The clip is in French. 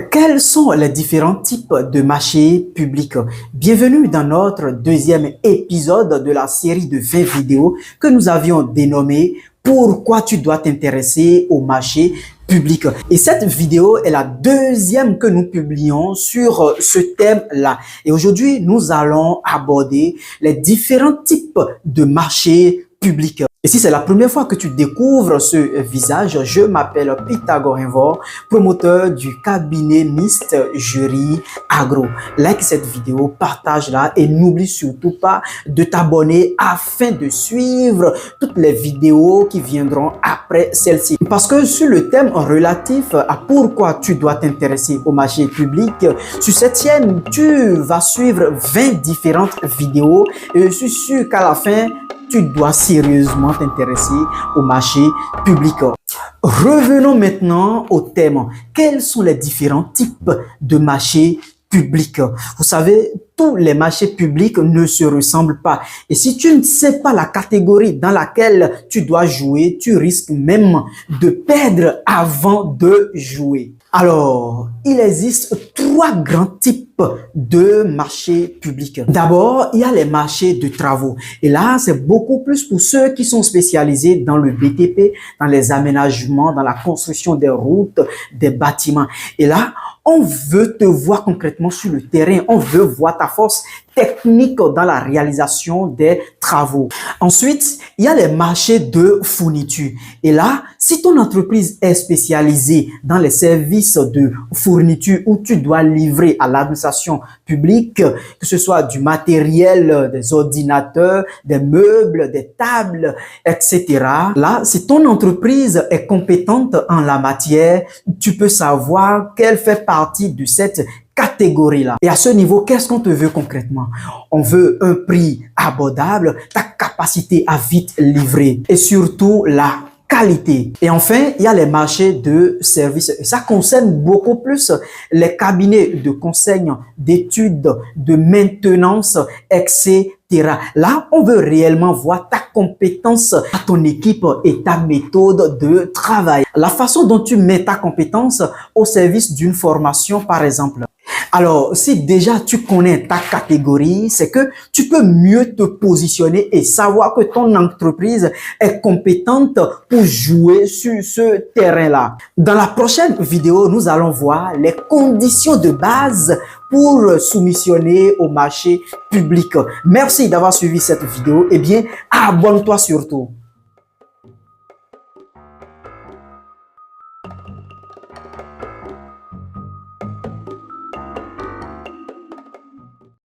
Quels sont les différents types de marchés publics? Bienvenue dans notre deuxième épisode de la série de 20 vidéos que nous avions dénommé Pourquoi tu dois t'intéresser au marché public. Et cette vidéo est la deuxième que nous publions sur ce thème-là. Et aujourd'hui, nous allons aborder les différents types de marchés publics. Et si c'est la première fois que tu découvres ce visage, je m'appelle Pythagore Invor, promoteur du cabinet Mist Jury Agro. Like cette vidéo, partage-la et n'oublie surtout pas de t'abonner afin de suivre toutes les vidéos qui viendront après celle-ci. Parce que sur le thème relatif à pourquoi tu dois t'intéresser au marché public, sur cette chaîne, tu vas suivre 20 différentes vidéos et je suis sûr qu'à la fin, tu dois sérieusement t'intéresser au marché public. Revenons maintenant au thème. Quels sont les différents types de marchés publics? Vous savez, tous les marchés publics ne se ressemblent pas. Et si tu ne sais pas la catégorie dans laquelle tu dois jouer, tu risques même de perdre avant de jouer. Alors, il existe trois grands types de marchés publics. D'abord, il y a les marchés de travaux. Et là, c'est beaucoup plus pour ceux qui sont spécialisés dans le BTP, dans les aménagements, dans la construction des routes, des bâtiments. Et là, on veut te voir concrètement sur le terrain. On veut voir ta force technique dans la réalisation des travaux. Ensuite, il y a les marchés de fourniture. Et là, si ton entreprise est spécialisée dans les services de fourniture où tu dois livrer à l'administration publique, que ce soit du matériel, des ordinateurs, des meubles, des tables, etc. Là, si ton entreprise est compétente en la matière, tu peux savoir qu'elle fait partie de cette catégorie-là. Et à ce niveau, qu'est-ce qu'on te veut concrètement? On veut un prix abordable, ta capacité à vite livrer et surtout la qualité. Et enfin, il y a les marchés de services. Ça concerne beaucoup plus les cabinets de conseil, d'études, de maintenance, etc. Là, on veut réellement voir ta compétence, ton équipe et ta méthode de travail. La façon dont tu mets ta compétence au service d'une formation, par exemple. Alors, si déjà tu connais ta catégorie, c'est que tu peux mieux te positionner et savoir que ton entreprise est compétente pour jouer sur ce terrain-là. Dans la prochaine vidéo, nous allons voir les conditions de base pour soumissionner au marché public. Merci d'avoir suivi cette vidéo. Eh bien, abonne-toi surtout.